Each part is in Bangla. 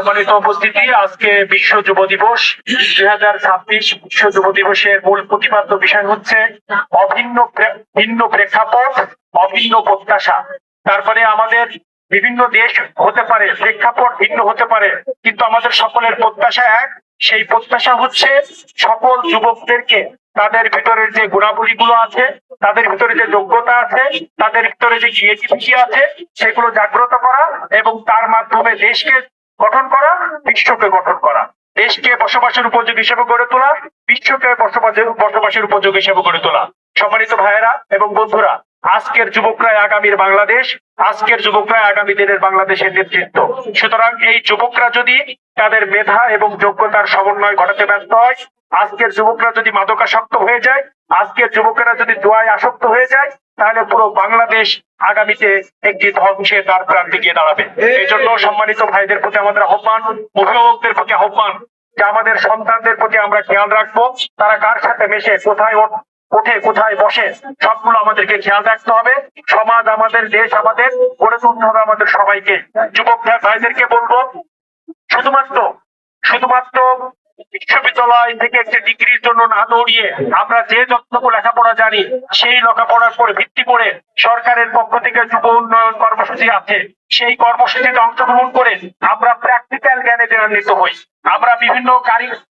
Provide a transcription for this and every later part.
সম্মানিত উপস্থিতি, আজকে বিশ্ব যুব দিবস 2026 বিশ্ব যুব দিবসের মূল প্রতিপাদ্য বিষয় হচ্ছে ভিন্ন প্রেক্ষাপট, অভিন্ন প্রত্যাশা। তারপরে আমাদের বিভিন্ন দেশ হতে পারে, প্রেক্ষাপট ভিন্ন হতে পারে, কিন্তু আমাদের সকলের প্রত্যাশা এক। সেই প্রত্যাশা হচ্ছে সকল যুবকদেরকে তাদের ভিতরের যে গুণাবলী গুলো আছে, তাদের ভিতরে যে যোগ্যতা আছে, তাদের ভিতরে যে ক্রিয়েটিভিটি আছে, সেগুলো জাগ্রত করা এবং তার মাধ্যমে দেশকে গঠন করা, বিশ্বকে গঠন করা। দেশকে বসবাসের উপযোগী হিসেবে গড়ে তোলা, বিশ্বকে বসবাসের উপযোগী হিসেবে গড়ে তোলা। সম্মানিত ভাইয়েরা এবং বন্ধুরা, আজকের যুবকরাই আগামীর বাংলাদেশ, আজকের যুবকরাই আগামী দিনের বাংলাদেশের নেতৃত্ব। সুতরাং এই যুবকরা যদি তাদের মেধা এবং যোগ্যতার সমন্বয় ঘটাতে ব্যর্থ হয়, আজকের যুবকরা যদি মাদকাসক্ত হয়ে যায়, আজকের যুবকেরা যদি জুয়ায় আসক্ত হয়ে যায়, তাহলে পুরো বাংলাদেশ আগামীতে একটি ধ্বংসের দ্বার প্রান্তে গিয়ে দাঁড়াবে। এই জন্য সম্মানিত ভাইদের প্রতি আমাদের আহ্বান, অভিভাবকদের প্রতি আহ্বান যে আমাদের সন্তানদের প্রতি আমরা খেয়াল রাখবো। তারা কার সাথে মেশে, কোথায় ওঠে, কোথায় বসে, সবগুলো আমাদেরকে খেয়াল রাখতে হবে। সমাজ আমাদের, দেশ আমাদের, গড়ে তুলতে হবে আমাদের সবাইকে। যুবক ভাইদেরকে বলবো, শুধুমাত্র বিশ্ববিদ্যালয় থেকে একটি ডিগ্রির জন্য না দৌড়িয়ে আমরা যে যতটুকু লেখাপড়া জানি সেই লেখাপড়ার উপর ভিত্তি করে সরকারের পক্ষ থেকে যুব উন্নয়ন কর্মসূচি আছে, সেই কর্মসূচিতে অংশগ্রহণ করে আমরা প্র্যাকটিক্যাল জ্ঞানে জ্ঞানান্বিত হই, আমরা বিভিন্ন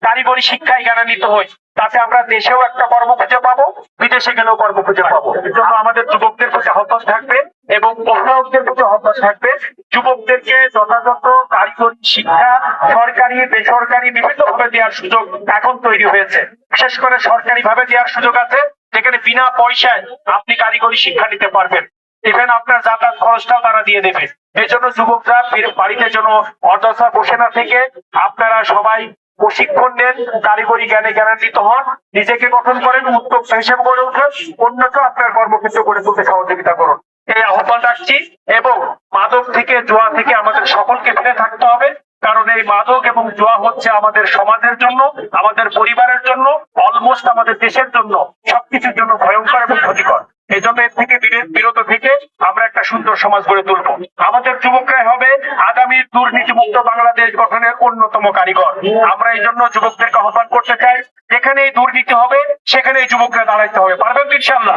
কারিগরি শিক্ষায় জ্ঞানান্বিত হই। তাতে আমরা দেশেও একটা কর্ম খুঁজে পাবো, বিদেশে গেলেও কর্ম খুঁজে পাবো। এর জন্য আমাদের যুবকদের প্রতি আহ্বান থাকবে এবং অভিভাবকদের প্রতি আহ্বান থাকবে, যুবকদেরকে যথাযথ কারিগরি শিক্ষা সরকারি বেসরকারি বিভিন্ন ভাবে দেওয়ার সুযোগ এখন তৈরি হয়েছে। বিশেষ করে সরকারি ভাবে দেওয়ার সুযোগ আছে, যেখানে বিনা পয়সায় আপনি কারিগরি শিক্ষা নিতে পারবেন। ইভেন আপনার যাতায়াত খরচটাও তারা দিয়ে দেবে। এই জন্য যুবকরা বাড়িতে যেন অযথা বসে না থেকে আপনারা সবাই প্রশিক্ষণ নেন, কারিগরি জ্ঞানে জ্ঞানান্বিত হন, নিজেকে গঠন করেন, উদ্যোক্তা হিসেবে গড়ে উঠেন, অন্যকে আপনার কর্মক্ষেত্র গড়ে তুলতে সহযোগিতা করুন। এই আহ্বান রাখছি। এবং মাদক থেকে, জুয়া থেকে আমাদের সকলকে ফিরে থাকতে হবে, কারণ এই মাদক এবং জুয়া হচ্ছে আমাদের সমাজের জন্য, আমাদের পরিবারের জন্য, অলমোস্ট আমাদের দেশের জন্য, সবকিছুর জন্য ভয়ঙ্কর এবং ক্ষতিকর। এই জন্য এর থেকে বিরত থেকে আমরা একটা সুন্দর সমাজ গড়ে তুলব। আমাদের যুবকরাই হবে আগামীর দুর্নীতিমুক্ত বাংলাদেশ গঠনের অন্যতম কারিগর। আমরা এই জন্য যুবকদেরকে আহ্বান করতে চাই, যেখানেই দুর্নীতি হবে সেখানেই যুবকরা দাঁড়াইতে হবে। পারবেন তো ইনশাআল্লাহ?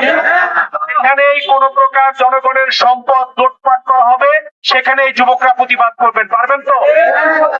যেখানেই কোন প্রকার জনগণের সম্পদ লুটপাট করা হবে সেখানেই যুবকরা প্রতিবাদ করবেন। পারবেন তো?